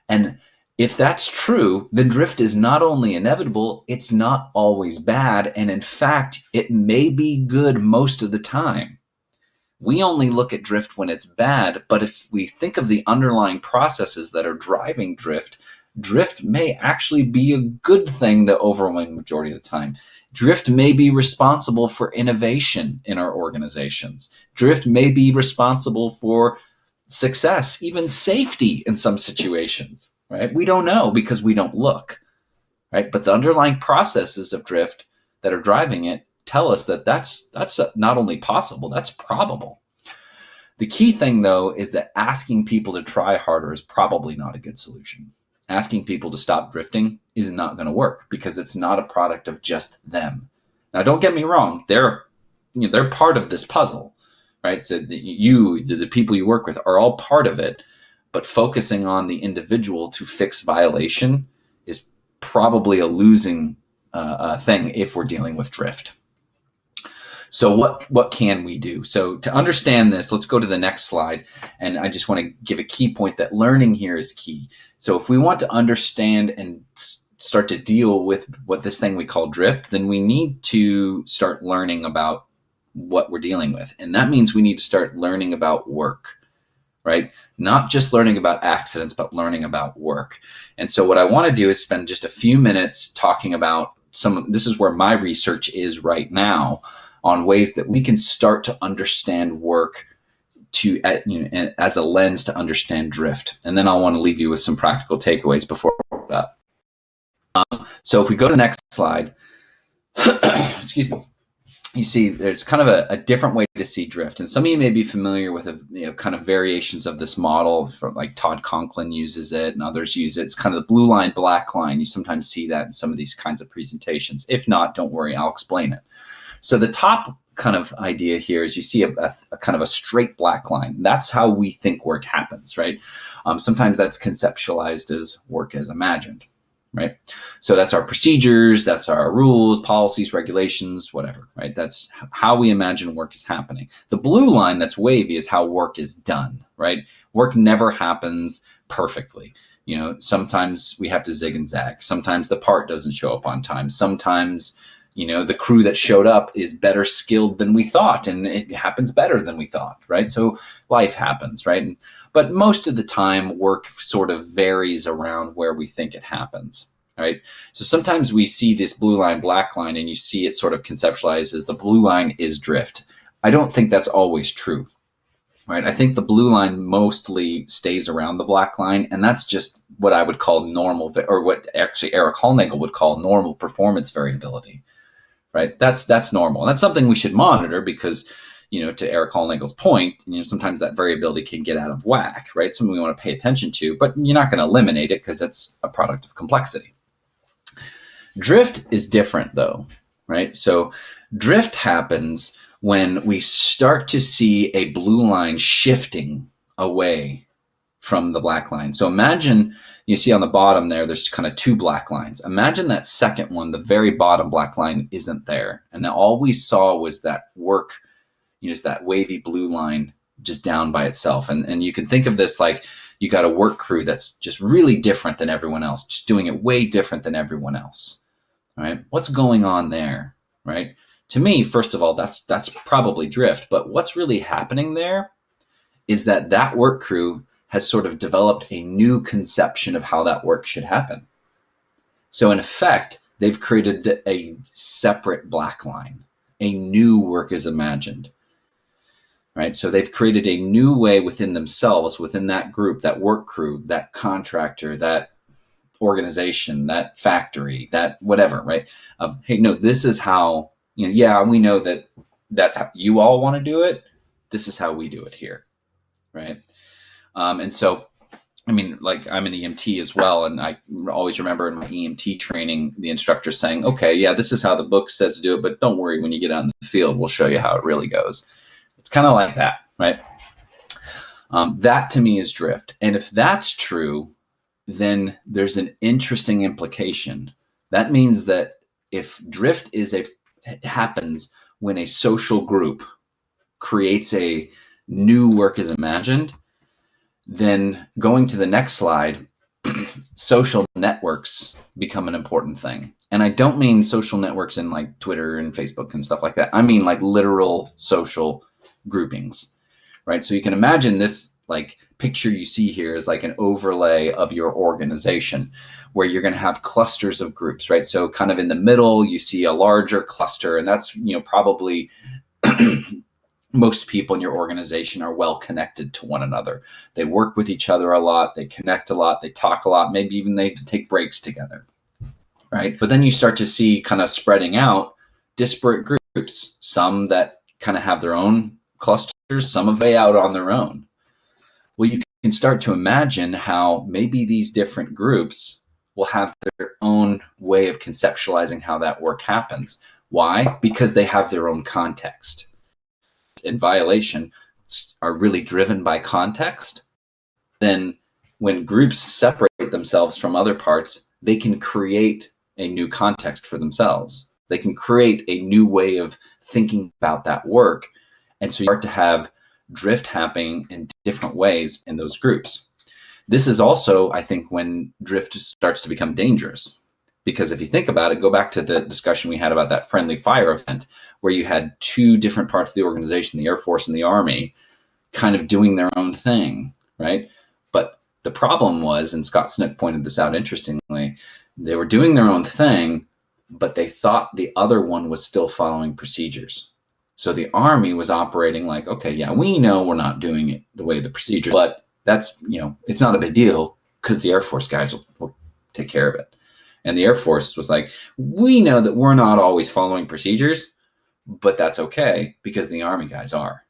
And if that's true, then drift is not only inevitable, it's not always bad. And in fact, it may be good most of the time. We only look at drift when it's bad, but if we think of the underlying processes that are driving drift, drift may actually be a good thing the overwhelming majority of the time. Drift may be responsible for innovation in our organizations. Drift may be responsible for success, even safety in some situations. Right? We don't know because we don't look, right? But the underlying processes of drift that are driving it tell us that that's not only possible, that's probable. The key thing, though, is that asking people to try harder is probably not a good solution. Asking people to stop drifting is not going to work because it's not a product of just them. Now, don't get me wrong; they're part of this puzzle, right? So the people you work with are all part of it. But focusing on the individual to fix violation is probably a losing thing if we're dealing with drift. So what can we do? So to understand this, let's go to the next slide. And I just want to give a key point that learning here is key. So if we want to understand and start to deal with what this thing we call drift, then we need to start learning about what we're dealing with. And that means we need to start learning about work, right? Not just learning about accidents, but learning about work. And so what I want to do is spend just a few minutes talking about this is where my research is right now, on ways that we can start to understand work as a lens to understand drift. And then I'll want to leave you with some practical takeaways before that. So if we go to the next slide, excuse me, you see there's kind of a different way to see drift. And some of you may be familiar with kind of variations of this model, like Todd Conklin uses it and others use it. It's kind of the blue line, black line. You sometimes see that in some of these kinds of presentations. If not, don't worry, I'll explain it. So the top kind of idea here is you see a kind of a straight black line. That's how we think work happens, right? Sometimes that's conceptualized as work as imagined, right? So that's our procedures, that's our rules, policies, regulations, whatever, right? That's how we imagine work is happening. The blue line that's wavy is how work is done, right? Work never happens perfectly. Sometimes we have to zig and zag. Sometimes the part doesn't show up on time. Sometimes the crew that showed up is better skilled than we thought, and it happens better than we thought, right? So life happens, right? But most of the time, work sort of varies around where we think it happens, right? So sometimes we see this blue line, black line, and you see it sort of conceptualized as the blue line is drift. I don't think that's always true, right? I think the blue line mostly stays around the black line, and that's just what I would call normal, or what actually Eric Hollnagel would call normal performance variability. Right, that's normal, and that's something we should monitor because, to Eric Hollnagel's point, sometimes that variability can get out of whack, right? Something we want to pay attention to, but you're not going to eliminate it because that's a product of complexity. Drift is different, though, right? So drift happens when we start to see a blue line shifting away from the black line. So imagine you see on the bottom there's kind of two black lines. Imagine that second one, the very bottom black line, isn't there. And all we saw was that work, it's that wavy blue line just down by itself. And you can think of this like you got a work crew that's just really different than everyone else, just doing it way different than everyone else, right? What's going on there, right? To me, first of all, that's probably drift. But what's really happening there is that work crew has sort of developed a new conception of how that work should happen. So in effect, they've created a separate black line, a new work is imagined, right? So they've created a new way within themselves, within that group, that work crew, that contractor, that organization, that factory, that whatever, right? Hey, no, this is how, yeah, we know that's how you all want to do it. This is how we do it here, right? And so, like I'm an EMT as well. And I always remember in my EMT training, the instructor saying, okay, yeah, this is how the book says to do it, but don't worry, when you get out in the field, we'll show you how it really goes. It's kind of like that, right? That to me is drift. And if that's true, then there's an interesting implication. That means that if drift happens when a social group creates a new work is imagined, then going to the next slide, social networks become an important thing. And I don't mean social networks in like Twitter and Facebook and stuff like that. I mean like literal social groupings, right? So you can imagine this like picture you see here is like an overlay of your organization where you're going to have clusters of groups, right? So kind of in the middle, you see a larger cluster, and that's, probably most people in your organization are well connected to one another. They work with each other a lot. They connect a lot. They talk a lot. Maybe even they take breaks together, right? But then you start to see kind of spreading out disparate groups, some that kind of have their own clusters, some of way out on their own. Well, you can start to imagine how maybe these different groups will have their own way of conceptualizing how that work happens. Why? Because they have their own context. And violation are really driven by context. Then when groups separate themselves from other parts, they can create a new context for themselves. They can create a new way of thinking about that work. And so you start to have drift happening in different ways in those groups. This is also, I think, when drift starts to become dangerous. Because if you think about it, go back to the discussion we had about that friendly fire event, where you had two different parts of the organization, the Air Force and the Army, kind of doing their own thing, right? But the problem was, and Scott Snook pointed this out interestingly, they were doing their own thing, but they thought the other one was still following procedures. So the Army was operating like, okay, yeah, we know we're not doing it the way the procedure, but that's, it's not a big deal because the Air Force guys will take care of it. And the Air Force was like, we know that we're not always following procedures, but that's okay because the Army guys are.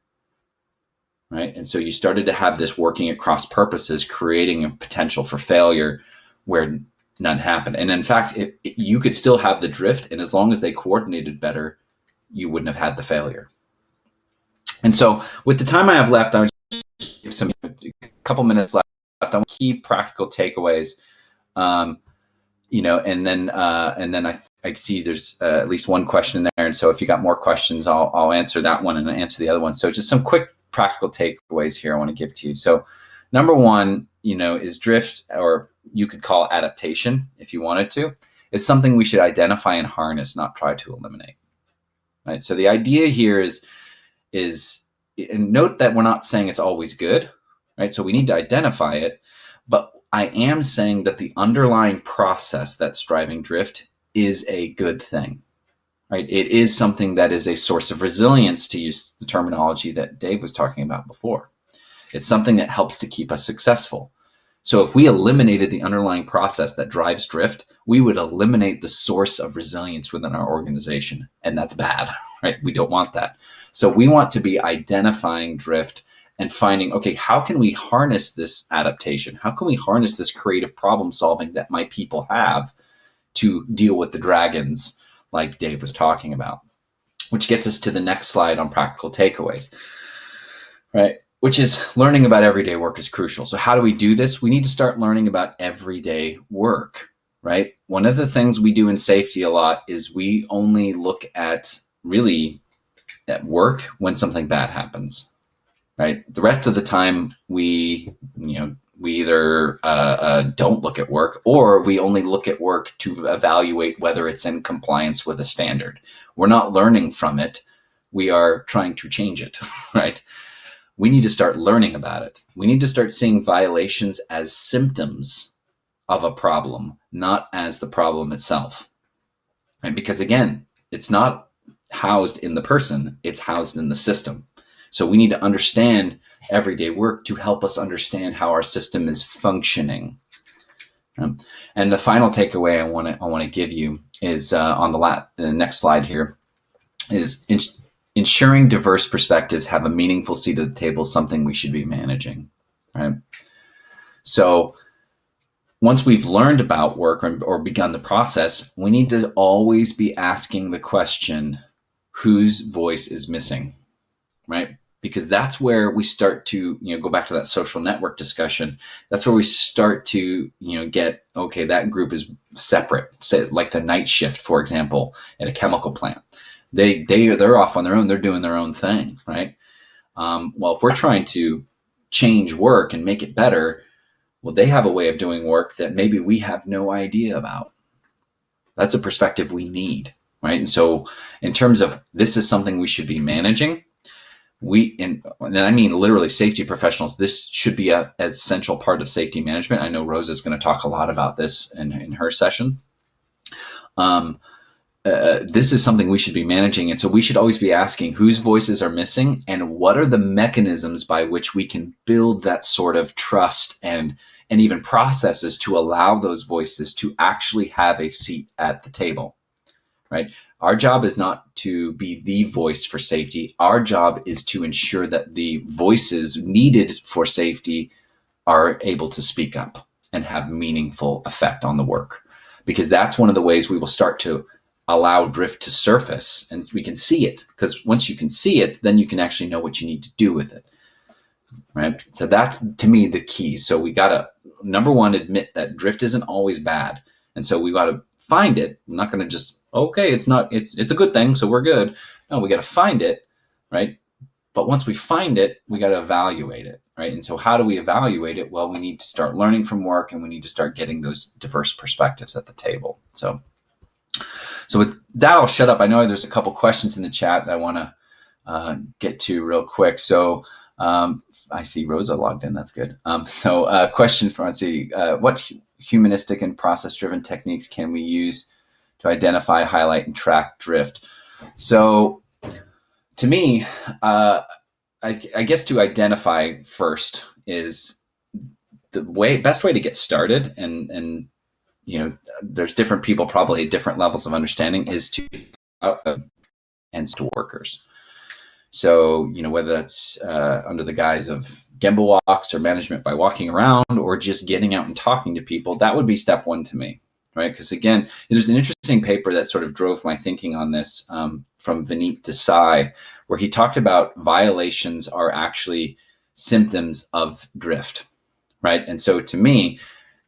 Right. And so you started to have this working at cross purposes, creating a potential for failure where none happened. And in fact, you could still have the drift. And as long as they coordinated better, you wouldn't have had the failure. And so with the time I have left, I would just give a couple minutes left on key practical takeaways. And then I see there's at least one question there. And so if you got more questions, I'll answer that one and answer the other one. So just some quick practical takeaways here I want to give to you. So number one, is drift, or you could call adaptation if you wanted to, is something we should identify and harness, not try to eliminate. Right. So the idea here is, and note that we're not saying it's always good, right? So we need to identify it, but I am saying that the underlying process that's driving drift is a good thing, right? It is something that is a source of resilience, to use the terminology that Dave was talking about before. It's something that helps to keep us successful. So if we eliminated the underlying process that drives drift, we would eliminate the source of resilience within our organization. And that's bad, right? We don't want that. So we want to be identifying drift and finding, okay, how can we harness this adaptation? How can we harness this creative problem solving that my people have to deal with the dragons like Dave was talking about? Which gets us to the next slide on practical takeaways, right? Which is learning about everyday work is crucial. So how do we do this? We need to start learning about everyday work, right? One of the things we do in safety a lot is we only look at work when something bad happens. Right. The rest of the time, we either don't look at work, or we only look at work to evaluate whether it's in compliance with a standard. We're not learning from it. We are trying to change it. Right. We need to start learning about it. We need to start seeing violations as symptoms of a problem, not as the problem itself. Right. Because again, it's not housed in the person, it's housed in the system. So we need to understand everyday work to help us understand how our system is functioning. And the final takeaway I want to give you is on the next slide here, is ensuring diverse perspectives have a meaningful seat at the table, something we should be managing. Right. So once we've learned about work or begun the process, we need to always be asking the question, whose voice is missing? Right? Because that's where we start to, go back to that social network discussion. That's where we start to, get, okay, that group is separate. Say like the night shift, for example, at a chemical plant. They're off on their own. They're doing their own thing, right? Well, if we're trying to change work and make it better, well, they have a way of doing work that maybe we have no idea about. That's a perspective we need, right? And so in terms of this is something we should be managing, and I mean literally safety professionals, this should be an essential part of safety management. I know Rosa's going to talk a lot about this in her session. This is something we should be managing. And so we should always be asking whose voices are missing and what are the mechanisms by which we can build that sort of trust and even processes to allow those voices to actually have a seat at the table, right? Our job is not to be the voice for safety. Our job is to ensure that the voices needed for safety are able to speak up and have meaningful effect on the work, because that's one of the ways we will start to allow drift to surface and we can see it, because once you can see it, then you can actually know what you need to do with it, right? So that's, to me, the key. So we got to, number one, admit that drift isn't always bad. And so we got to find it. I'm not going to just Okay, it's a good thing, so we're good. No, we got to find it, right? But once we find it, we got to evaluate it, right? And so how do we evaluate it? Well, we need to start learning from work, and we need to start getting those diverse perspectives at the table. So with that, I'll shut up. I know there's a couple questions in the chat that I want to get to real quick. So I see Rosa logged in. That's good. So question from, let's see, what humanistic and process-driven techniques can we use to identify, highlight, and track drift? So to me, I guess to identify first is the best way to get started, and there's different people probably at different levels of understanding, is to and to workers. So whether that's under the guise of Gemba walks or management by walking around or just getting out and talking to people, that would be step one to me, right? Because again, there's an interesting paper that sort of drove my thinking on this from Vineet Desai, where he talked about violations are actually symptoms of drift, right? And so to me,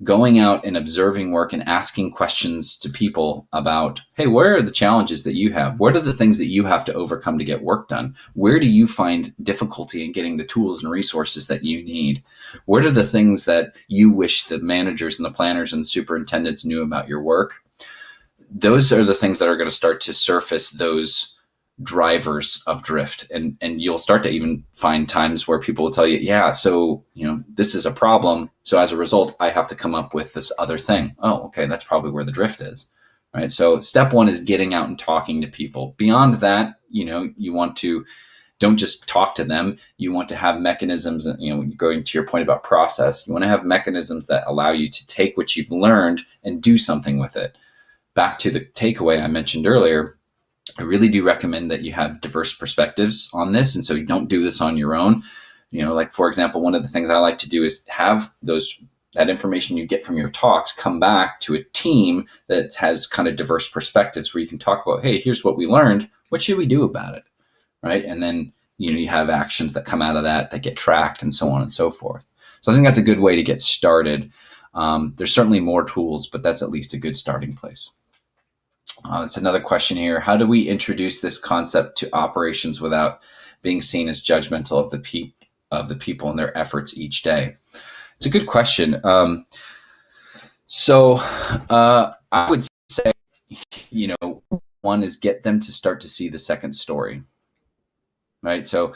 going out and observing work and asking questions to people about, hey, where are the challenges that you have? What are the things that you have to overcome to get work done? Where do you find difficulty in getting the tools and resources that you need? What are the things that you wish the managers and the planners and the superintendents knew about your work? Those are the things that are going to start to surface those drivers of drift, and you'll start to even find times where people will tell you, yeah, so this is a problem, so as a result I have to come up with this other thing. Oh, okay, that's probably where the drift is, right? So step one is getting out and talking to people. Beyond that, you want to don't just talk to them. You want to have mechanisms, going to your point about process, you want to have mechanisms that allow you to take what you've learned and do something with it. Back to the takeaway I mentioned earlier, I really do recommend that you have diverse perspectives on this. And so you don't do this on your own. Like, for example, one of the things I like to do is have that information you get from your talks come back to a team that has kind of diverse perspectives, where you can talk about, hey, here's what we learned. What should we do about it? Right. And then, you have actions that come out of that get tracked, and so on and so forth. So I think that's a good way to get started. There's certainly more tools, but that's at least a good starting place. That's another question here. How do we introduce this concept to operations without being seen as judgmental of the people and their efforts each day? It's a good question. So I would say, one is get them to start to see the second story, right? So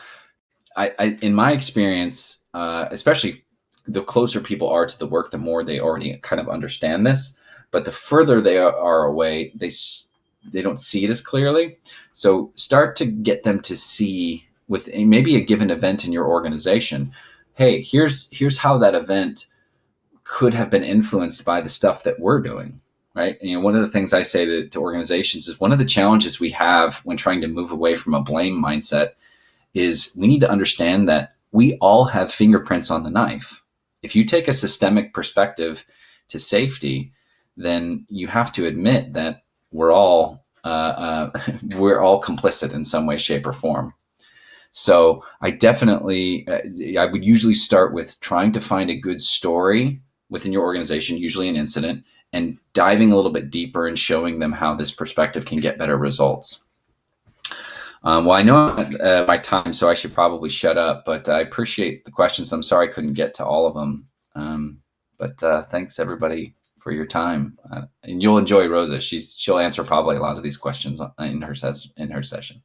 I in my experience, especially the closer people are to the work, the more they already kind of understand this. But the further they are away, they don't see it as clearly. So start to get them to see, with maybe a given event in your organization, hey, here's how that event could have been influenced by the stuff that we're doing, right? And one of the things I say to organizations is, one of the challenges we have when trying to move away from a blame mindset is we need to understand that we all have fingerprints on the knife. If you take a systemic perspective to safety, then you have to admit that we're all complicit in some way, shape, or form. So I definitely, I would usually start with trying to find a good story within your organization, usually an incident, and diving a little bit deeper and showing them how this perspective can get better results. Well, I know my time, so I should probably shut up, but I appreciate the questions. I'm sorry I couldn't get to all of them. But thanks everybody for your time, and you'll enjoy Rosa. She'll answer probably a lot of these questions in her session.